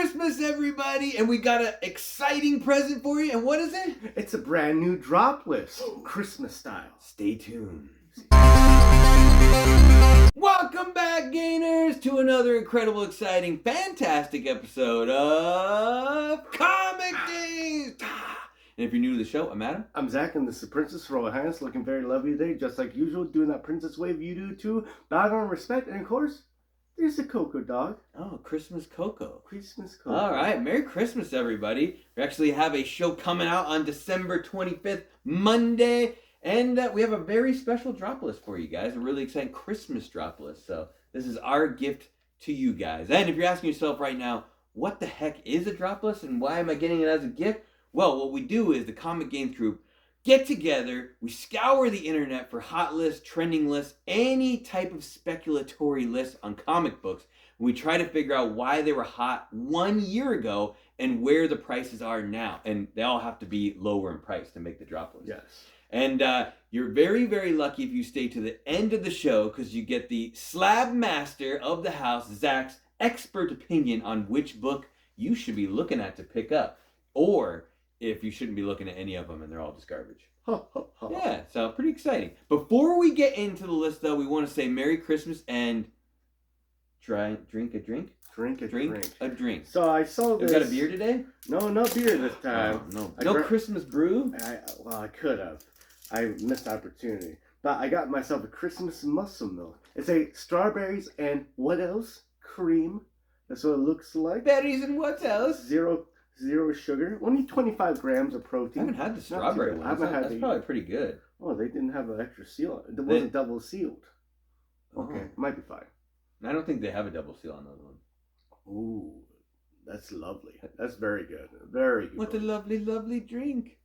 Christmas, everybody, and we got an exciting present for you. And what is it? It's a brand new drop list, Christmas style. Stay tuned. Welcome back, Gainers, to another incredible, exciting, fantastic episode of ComicGains. And if you're new to the show, I'm Adam. I'm Zach, and this is Princess Royal Highness, looking very lovely today, just like usual, doing that princess wave you do too. Bow on respect, and of course, there's the Cocoa dog. Oh, Christmas Cocoa. Christmas Cocoa. All right, Merry Christmas, everybody. We actually have a show coming out on December 25th, Monday. And we have a very special drop list for you guys, a really exciting Christmas drop list. So this is our gift to you guys. And if you're asking yourself right now, what the heck is a drop list and why am I getting it as a gift? Well, what we do is the ComicGains group get together, we scour the internet for hot lists, trending lists, any type of speculatory lists on comic books. We try to figure out why they were hot 1 year ago and where the prices are now. And they all have to be lower in price to make the drop list. Yes. And you're very, very lucky if you stay to the end of the show because you get the slab master of the house, Zach's expert opinion on which book you should be looking at to pick up. Or if you shouldn't be looking at any of them and they're all just garbage. Yeah, so pretty exciting. Before we get into the list, though, we want to say Merry Christmas and drink a drink. Drink a drink. So I saw this. You got a beer today? No beer this time. No Christmas brew? I could have. I missed the opportunity. But I got myself a Christmas muscle milk. It's a strawberries and what else? Cream. That's what it looks like. Berries and what else? Zero sugar. Only 25 grams of protein. I haven't had the strawberry one. That's probably pretty good. Oh, they didn't have an extra seal. It wasn't double sealed. Okay, Oh. might be fine. I don't think they have a double seal on those ones. Ooh, that's lovely. That's very good. Very good. What a lovely, lovely drink.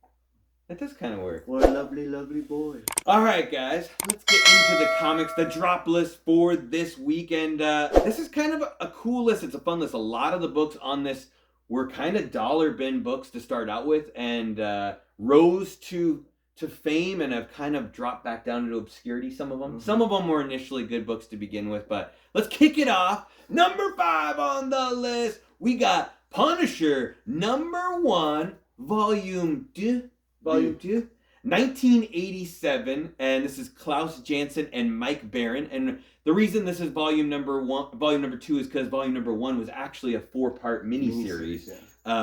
That does kind of work. What a lovely, lovely boy. All right, guys. Let's get into the comics, the drop list for this week. And this is kind of a cool list. It's a fun list. A lot of the books on this were kind of dollar bin books to start out with and rose to fame and have kind of dropped back down into obscurity, some of them. Mm-hmm. Some of them were initially good books to begin with, but let's kick it off. Number 5 on the list, we got Punisher, number 1, volume 2, 1987, and this is Klaus Janson and Mike Baron. And the reason this is volume number 2 is because volume number 1 was actually a 4-part miniseries,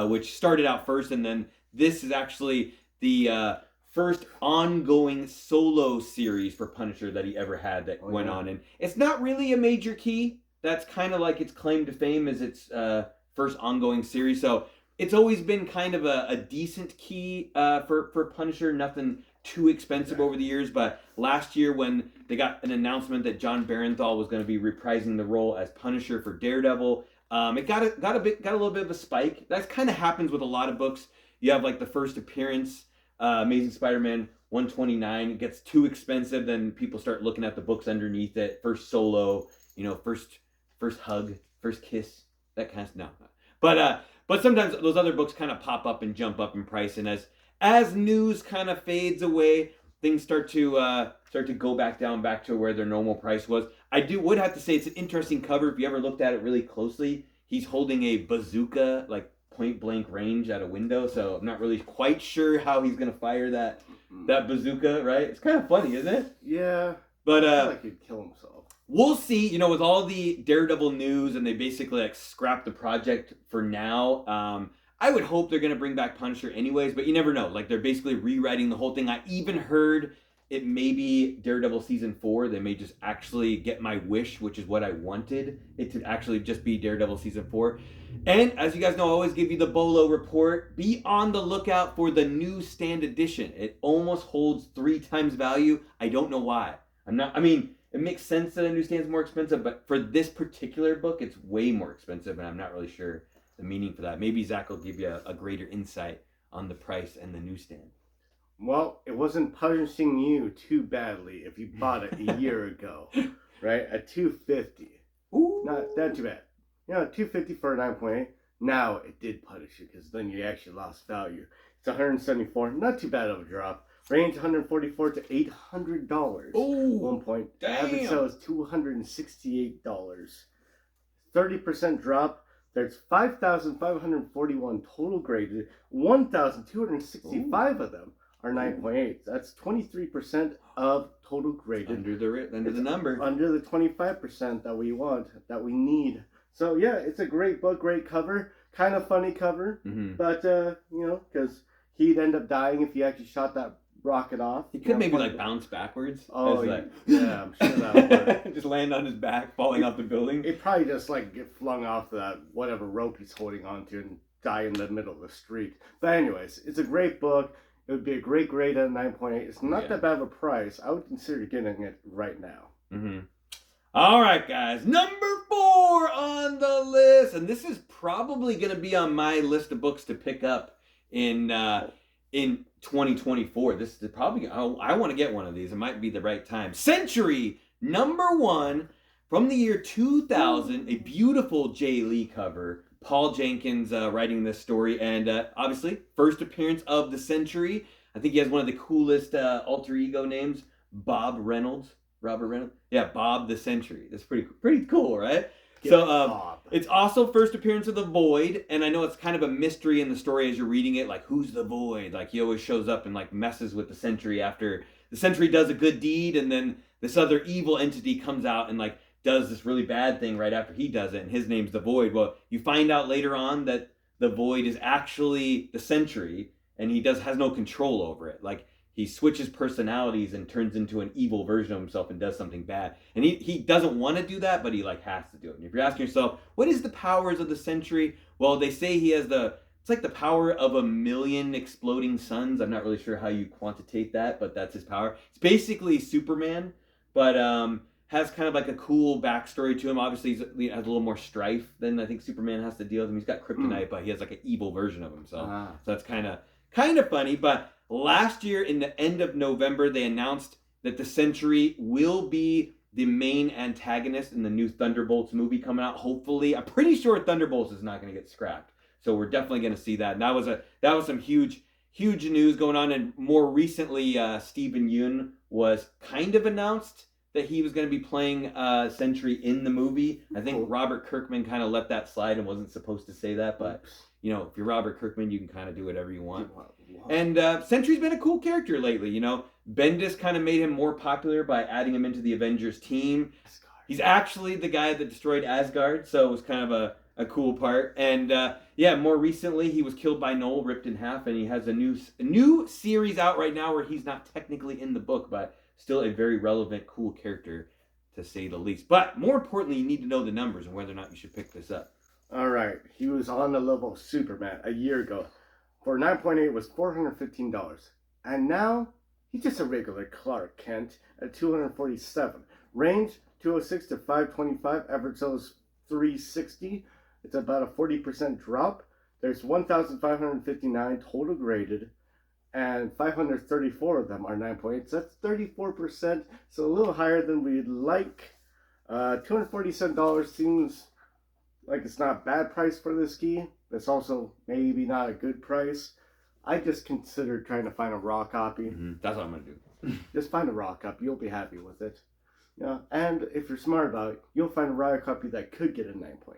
which started out first, and then this is actually the first ongoing solo series for Punisher that he ever had that went on. And it's not really a major key. That's kind of like its claim to fame as its first ongoing series. So it's always been kind of a decent key for Punisher. Nothing too expensive over the years. But last year when they got an announcement that John Barenthal was going to be reprising the role as Punisher for Daredevil, it got a little bit of a spike. That kind of happens with a lot of books. You have like the first appearance, Amazing Spider-Man 129. It gets too expensive, then people start looking at the books underneath it. First solo, first hug, first kiss, that kind of stuff. No. But sometimes those other books kind of pop up and jump up in price, and as news kind of fades away, things start to go back to where their normal price was. I would have to say it's an interesting cover. If you ever looked at it really closely, he's holding a bazooka, like point blank range at a window, so I'm not really quite sure how he's gonna fire that bazooka, right? It's kind of funny, isn't it? Yeah. But I feel like he'd kill himself. We'll see, with all the Daredevil news, and they basically scrapped the project for now. I would hope they're gonna bring back Punisher anyways, but you never know. Like, they're basically rewriting the whole thing. I even heard it may be Daredevil season 4. They may just actually get my wish, which is what I wanted, it to actually just be Daredevil season 4. And as you guys know, I always give you the Bolo report. Be on the lookout for the newsstand edition. It almost holds 3 times value. I don't know why. It makes sense that a newsstand's more expensive, but for this particular book, it's way more expensive, and I'm not really sure the meaning for that. Maybe Zach will give you a greater insight on the price and the newsstand. Well, it wasn't punishing you too badly if you bought it a year ago, right? At $250. Ooh. Not too bad. $250 for a 9.8. Now it did punish you because then you actually lost value. It's $174. Not too bad of a drop. Range $144 to $800. Ooh, 1 point. Damn. Average sale is $268. 30% drop There's 5,541 total graded. 1,265 of them are 9.8. That's 23% of total graded. Under the number. Under the 25% that we want, that we need. So yeah, it's a great book, great cover. Kind of funny cover, but because he'd end up dying if he actually shot that rocket off. He could maybe bounce backwards. Oh, yeah, I'm sure that would. Just land on his back, falling off the building. He'd probably just get flung off that whatever rope he's holding onto and die in the middle of the street. But anyways, it's a great book. It would be a great grade at 9.8. It's not that bad of a price. I would consider getting it right now. Mm-hmm. All right, guys. Number 4 on the list, and this is probably going to be on my list of books to pick up in 2024. This is probably I want to get one of these. It might be the right time. Century #1 from the year 2000. A beautiful Jay Lee cover. Paul Jenkins writing this story, and obviously first appearance of the Century. I think he has one of the coolest alter ego names, Robert Reynolds. Yeah, Bob the Century. That's pretty cool, right? So it's also first appearance of the Void, and I know it's kind of a mystery in the story as you're reading it, like who's the Void? Like he always shows up and messes with the Century after the Century does a good deed, and then this other evil entity comes out and does this really bad thing right after he does it, and his name's the Void. Well, you find out later on that the Void is actually the Century, and he has no control over it. He switches personalities and turns into an evil version of himself and does something bad. And he doesn't want to do that, but he has to do it. And if you're asking yourself, what is the powers of the Century? Well, they say he has it's the power of 1,000,000 exploding suns. I'm not really sure how you quantitate that, but that's his power. It's basically Superman, but has kind of a cool backstory to him. Obviously, he has a little more strife than I think Superman has to deal with him. He's got kryptonite, but he has an evil version of himself. So that's kind of funny, but last year, in the end of November, they announced that the Century will be the main antagonist in the new Thunderbolts movie coming out. Hopefully, I'm pretty sure Thunderbolts is not going to get scrapped, so we're definitely going to see that. And that was some huge news going on. And more recently, Steven Yeun was kind of announced that he was going to be playing Century in the movie. I think Robert Kirkman kind of let that slide and wasn't supposed to say that, but if you're Robert Kirkman, you can kind of do whatever you want. And Sentry's been a cool character lately. Bendis kind of made him more popular by adding him into the Avengers team. He's actually the guy that destroyed Asgard, so it was kind of a cool part. And more recently, he was killed by Null, ripped in half, and he has a new series out right now where he's not technically in the book, but still a very relevant, cool character, to say the least. But more importantly, you need to know the numbers and whether or not you should pick this up. All right, he was on the level of Superman a year ago. For 9.8 was $415. And now, he's just a regular Clark Kent at $247. Range, 206 to 525. Average sales, 360. It's about a 40% drop. There's 1,559 total graded, and 534 of them are 9.8. So that's 34%. So a little higher than we'd like. $247 seems like it's not a bad price for this ski. It's also maybe not a good price. I just considered trying to find a raw copy. That's what I'm going to do. Just find a raw copy. You'll be happy with it. And if you're smart about it, you'll find a raw copy that could get a 9.8.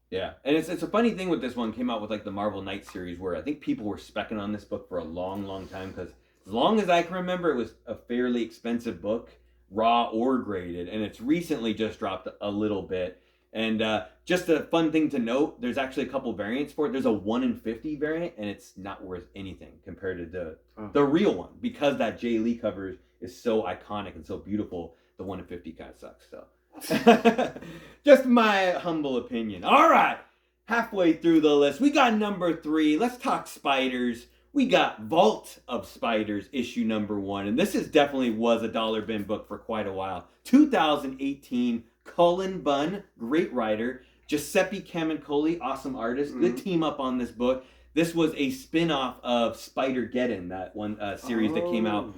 Yeah, and it's a funny thing with this one. Came out with the Marvel Knight series, where I think people were specking on this book for a long time, because as long as I can remember, it was a fairly expensive book, raw or graded, and it's recently just dropped a little bit. And just a fun thing to note, there's actually a couple variants for it. There's a 1 in 50 variant, and it's not worth anything compared to the real one, because that Jay Lee cover is so iconic and so beautiful. The 1 in 50 kind of sucks, so. Just my humble opinion. All right, halfway through the list, we got number 3. Let's talk spiders. We got Vault of Spiders, issue number 1, and this definitely was a dollar bin book for quite a while. 2018. Cullen Bunn, great writer. Giuseppe Camuncoli, awesome artist. Good team up on this book. This was a spin-off of Spider-Geddon, that one series that came out.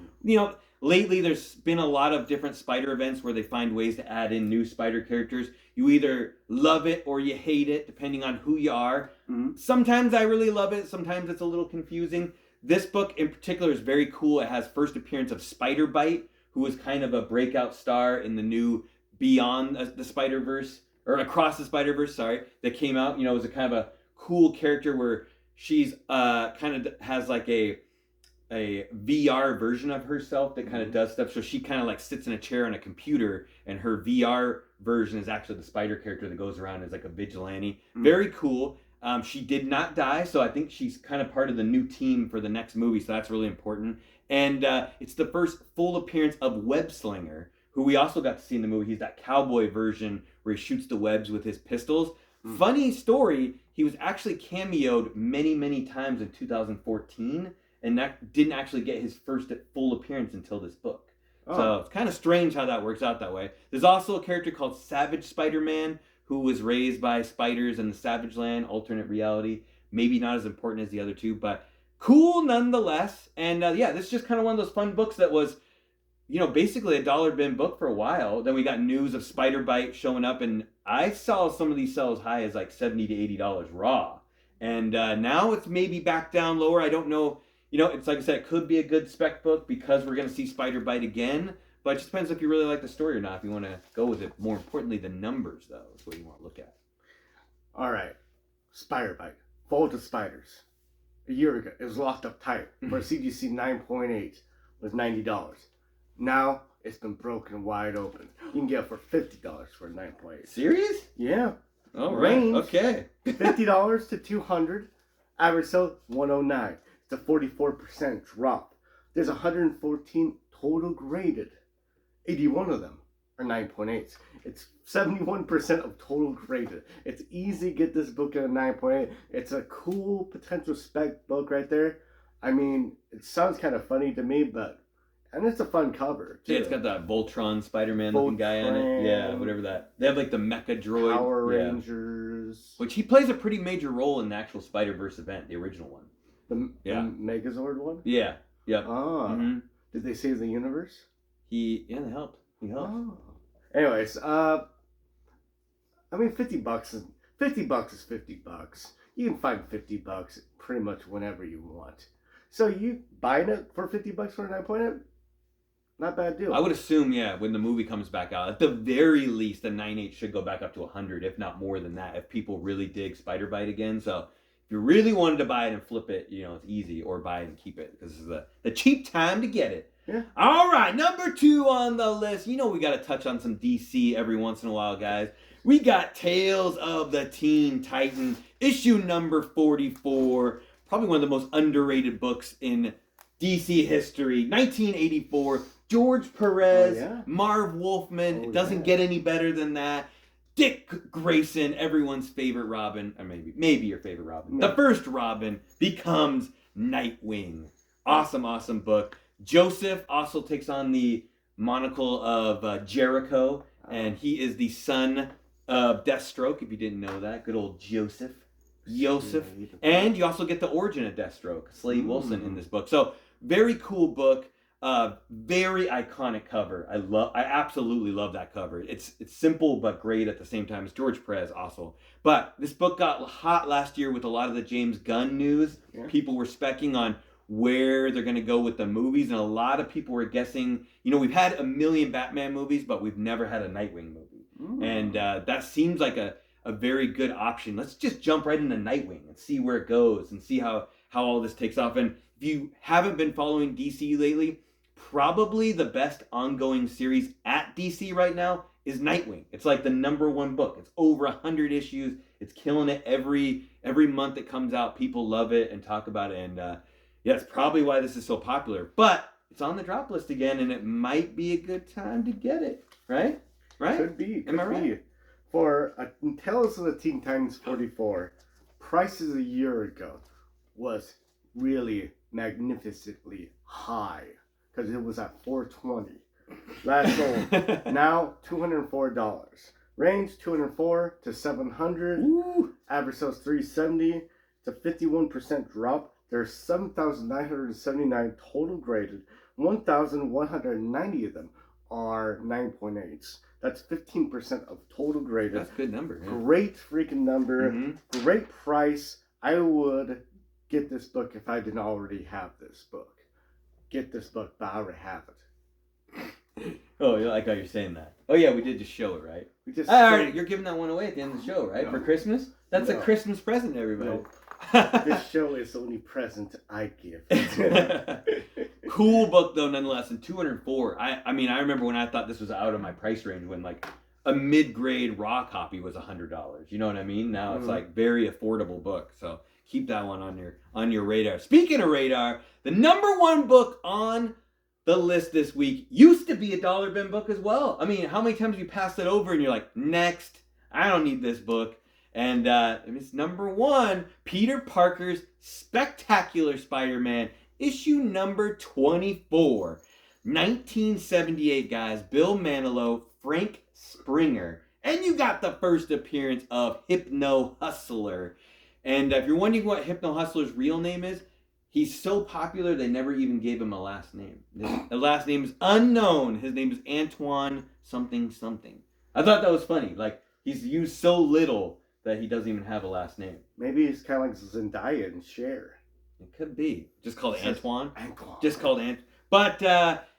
Lately there's been a lot of different spider events where they find ways to add in new spider characters. You either love it or you hate it, depending on who you are. Sometimes I really love it. Sometimes it's a little confusing. This book in particular is very cool. It has first appearance of Spider-Bite, who was kind of a breakout star in the new Beyond the Spider-Verse, or Across the Spider-Verse, sorry, that came out. You know, it was a kind of a cool character where she's kind of has like a VR version of herself that kind of does stuff. So she kind of like sits in a chair on a computer, and her VR version is actually the Spider character that goes around as like a vigilante. Very cool. She did not die, so I think she's kind of part of the new team for the next movie, so that's really important. And it's the first full appearance of Web Slinger, who we also got to see in the movie. He's that cowboy version where he shoots the webs with his pistols. Funny story, he was actually cameoed many, many times in 2014, and that didn't actually get his first full appearance until this book. So it's kind of strange how that works out that way. There's also a character called Savage Spider-Man, who was raised by spiders in the Savage Land, alternate reality. Maybe not as important as the other two, but cool nonetheless. And yeah, this is just kind of one of those fun books that was, you know, basically a dollar bin book for a while. Then we got news of Spider Bite showing up, and I saw some of these sell as high as like $70 to $80 raw. And now it's maybe back down lower. I don't know. You know, it's like I said, it could be a good spec book because we're going to see Spider Bite again. But it just depends if you really like the story or not, if you want to go with it. More importantly, the numbers, though, is what you want to look at. All right. Spider Bite. Vault of Spiders. A year ago, it was locked up tight for CGC 9.8 was $90. Now, it's been broken wide open. You can get it for $50 for 9.8. Serious? Yeah. All right. Range, okay. $50 to $200. Average sale, $109. It's a 44% drop. There's 114 total graded. 81 of them are 9.8s. It's 71% of total graded. It's easy to get this book at a 9.8. It's a cool potential spec book right there. I mean, it sounds kind of funny to me, and it's a fun cover too. Yeah, it's got that Voltron Spider-Man looking guy on it. Yeah, whatever that. They have like the Mecha Droid. Power Rangers. Which he plays a pretty major role in the actual Spider-Verse event, the original one. The Megazord one? Yeah. Yep. Did they save the universe? They helped. He helped. Oh. Anyways, I mean, $50 is $50. You can find $50 pretty much whenever you want. So you buying it for $50 for a 9.8? Not bad deal. I would assume, when the movie comes back out, at the very least, the 9.8 should go back up to 100, if not more than that, if people really dig Spider Bite again. So if you really wanted to buy it and flip it, you know, it's easy, or buy it and keep it, because this is the cheap time to get it. Yeah. All right, number 2 on the list. You know we got to touch on some DC every once in a while, guys. We got Tales of the Teen Titan, issue number 44. Probably one of the most underrated books in DC history. 1984. George Perez, Marv Wolfman. It doesn't get any better than that. Dick Grayson, everyone's favorite Robin, or maybe your favorite Robin. No. The first Robin becomes Nightwing. Awesome book. Joseph also takes on the monocle of Jericho, and he is the son of Deathstroke, if you didn't know that. Good old Joseph. And you also get the origin of Deathstroke, Slade Wilson, in this book. So, very cool book. Very iconic cover. I absolutely love that cover. It's simple but great at the same time. It's George Perez also. But this book got hot last year with a lot of the James Gunn news. Yeah. People were specking on where they're going to go with the movies, and a lot of people were guessing, you know, we've had a million Batman movies, but we've never had a Nightwing movie. And that seems like a very good option. Let's just jump right into Nightwing and see where it goes and see how all this takes off. And if you haven't been following DC lately, probably the best ongoing series at DC right now is Nightwing. It's like the number 1 book. It's over 100 issues. It's killing it every month it comes out. People love it and talk about it. And it's probably why this is so popular. But it's on the drop list again, and it might be a good time to get it. Right? Could be. Am I right? For Tales of the Teen Titans 44, prices a year ago was really magnificently high because it was at $420. Last sold. Now $204. Range $204 to $700. Ooh. Average sales $370. It's a 51% drop. There's 7,979 total graded. 1,190 of them are 9.8s. That's 15% of total graded. That's a good number. Yeah. Great freaking number. Great price. I would get this book if I didn't already have this book. Get this book, but I already have it. Oh, I like how you're saying that. Oh yeah, we did just show it, right? We just all right, you're giving that one away at the end of the show, right? No. For Christmas? That's a No. Christmas present, everybody. No. This show is the only present I give. Cool book though, nonetheless. And 204. I mean, I remember when I thought this was out of my price range when like a mid-grade raw copy was $100. You know what I mean? Now it's like very affordable book. So keep that one on your radar. Speaking of radar, the number one book on the list this week used to be a dollar bin book as well. I mean, how many times you passed it over and you're like, next, I don't need this book. And it's number one, Peter Parker's Spectacular Spider-Man, issue number 24. 1978, guys. Bill Manilow, Frank Springer. And you got the first appearance of Hypno Hustler. And if you're wondering what Hypno Hustler's real name is, he's so popular they never even gave him a last name. His last name is unknown. His name is Antoine something something. I thought that was funny. Like, he's used so little that he doesn't even have a last name. Maybe he's kind of like Zendaya and Cher. It could be. Just called Antoine. Antoine. Just called Ant. But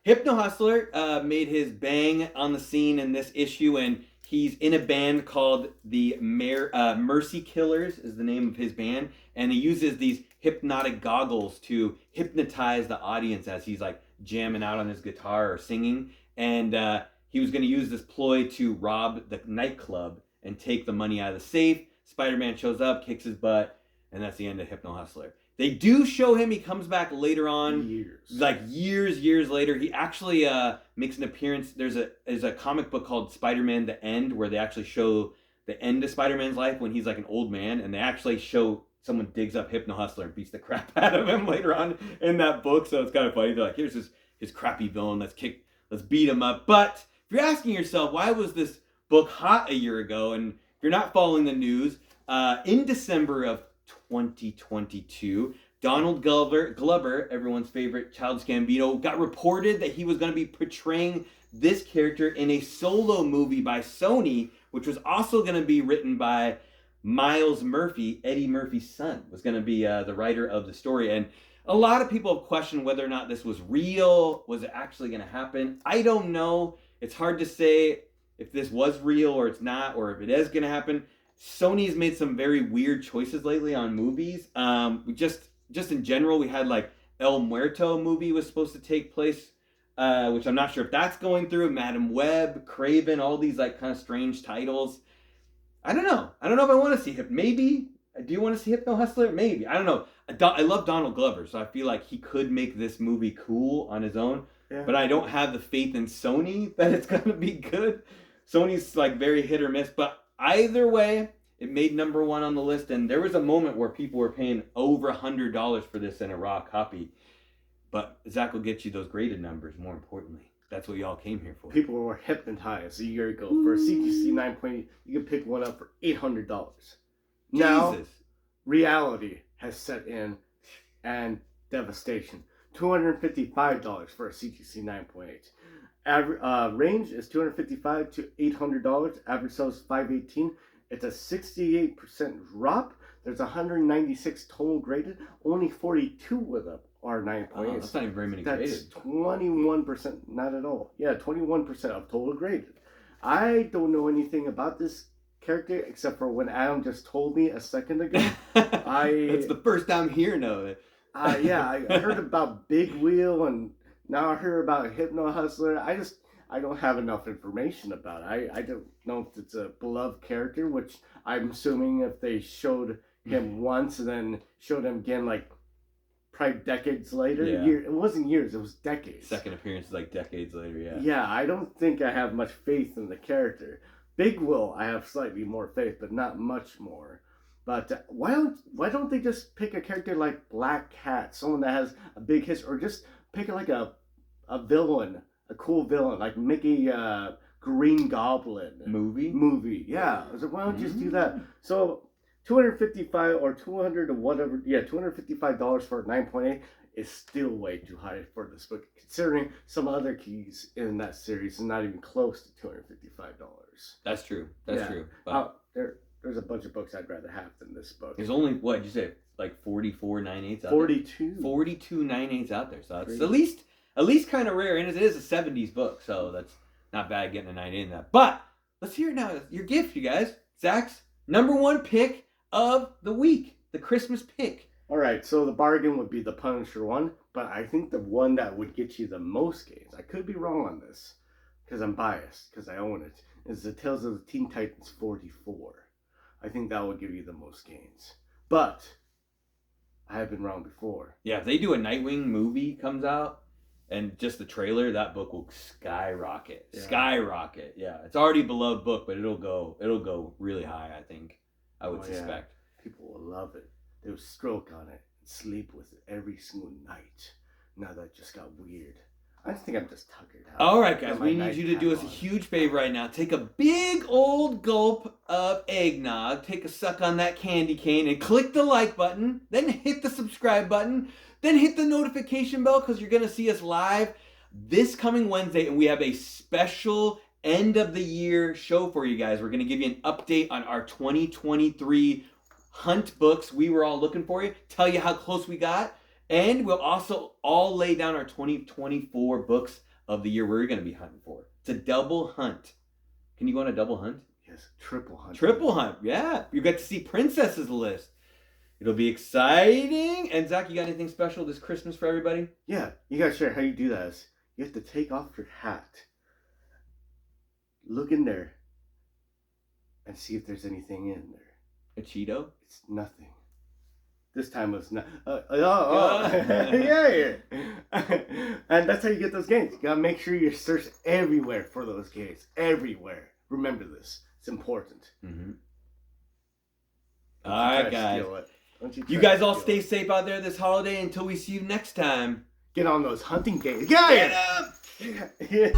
Hypno Hustler made his bang on the scene in this issue, and he's in a band called the Mercy Killers is the name of his band, and he uses these hypnotic goggles to hypnotize the audience as he's like jamming out on his guitar or singing. And he was going to use this ploy to rob the nightclub and take the money out of the safe. Spider-Man shows up, kicks his butt, and that's the end of Hypno Hustler. They do show him. He comes back later on. Years later. He actually makes an appearance. There's a comic book called Spider-Man The End where they actually show the end of Spider-Man's life when he's like an old man, and they actually show someone digs up Hypno Hustler and beats the crap out of him later on in that book. So it's kind of funny. They're like, here's his crappy villain. Let's beat him up. But if you're asking yourself, why was this book hot a year ago? And if you're not following the news, in December of 2022, Donald Glover, everyone's favorite Childish Gambino, got reported that he was going to be portraying this character in a solo movie by Sony, which was also going to be written by Miles Murphy. Eddie Murphy's son was going to be the writer of the story. And a lot of people have questioned whether or not this was real. Was it actually going to happen? I don't know. It's hard to say if this was real or it's not, or if it is going to happen. Sony's made some very weird choices lately on movies. Just in general, we had like El Muerto movie was supposed to take place, which I'm not sure if that's going through. Madam Web, Craven, all these like kind of strange titles. I don't know. I don't know if I want to see him. Maybe. Do you want to see Hypno Hustler? Maybe. I don't know. I love Donald Glover, so I feel like he could make this movie cool on his own. Yeah. But I don't have the faith in Sony that it's going to be good. Sony's like very hit or miss, but either way, it made number one on the list, and there was a moment where people were paying over $100 for this in a raw copy. But Zach will get you those graded numbers, more importantly. That's what y'all came here for. People were hypnotized a year ago. For a CGC 9.8, you could pick one up for $800. Now, reality has set in, and devastation. $255 for a CGC 9.8. Range is $255 to $800. Average sales $518. It's a 68% drop. There's 196 total graded. Only 42 with them are 9.8. Oh, that's not even very many graded. That's 21%. Not at all. Yeah, 21% of total graded. I don't know anything about this character except for when Adam just told me a second ago. It's the first time hearing of it. Yeah, I heard about Big Wheel, and now I heard about Hypno Hustler. I don't have enough information about it. I don't know if it's a beloved character, which I'm assuming if they showed him once and then showed him again, like, probably decades later. Yeah. It wasn't years, it was decades. Second appearance is like decades later, yeah. Yeah, I don't think I have much faith in the character. Big Will, I have slightly more faith, but not much more. But why don't they just pick a character like Black Cat, someone that has a big history, or just pick like a villain, a cool villain, like Mickey Green Goblin movie. Yeah, I was like, why don't you just do that? So $255 or $200 or whatever, yeah, $255 for a 9.8 is still way too high for this book, considering some other keys in that series are not even close to $255. That's true. That's true. But there's a bunch of books I'd rather have than this book. There's only, what did you say, like 44 9/8 out 42. there? 42 9/8 out there. So it's at least kind of rare, and it is a 70s book, so not bad getting a 98 in that. But let's hear it now. Your gift, you guys. Zach's number one pick of the week, the Christmas pick. All right, so the bargain would be the Punisher one, but I think the one that would get you the most gains, I could be wrong on this, because I'm biased, because I own it, is the Tales of the Teen Titans 44. I think that would give you the most gains. But I have been wrong before. Yeah, if they do a Nightwing movie comes out, and just the trailer, that book will skyrocket. Yeah. Skyrocket. Yeah, it's already a beloved book, but it'll go really high, I think. I would suspect. Yeah. People will love it. They would stroke on it and sleep with it every single night. Now that just got weird. I think I'm just tuckered out. All right, guys, we need you to do us a huge favor right now. Take a big old gulp of eggnog, take a suck on that candy cane, and click the like button, then hit the subscribe button, then hit the notification bell because you're going to see us live this coming Wednesday, and we have a special end of the year show for you guys. We're going to give you an update on our 2023 hunt books we were all looking for you, tell you how close we got, and we'll also all lay down our 2024 books of the year we're going to be hunting for. It's a double hunt. Can you go on a double hunt? Yes, triple hunt. Triple hunt, yeah. You get to see Princess's list. It'll be exciting. And Zach, you got anything special this Christmas for everybody? Yeah, you got to share how you do that. You have to take off your hat, look in there, and see if there's anything in there. A Cheeto? It's nothing. This time it's not. Yeah. And that's how you get those gains. You gotta make sure you search everywhere for those gains. Everywhere. Remember this. It's important. Mm-hmm. All right, guys. You guys all stay safe out there this holiday until we see you next time. Get on those hunting games. Get up! Yeah.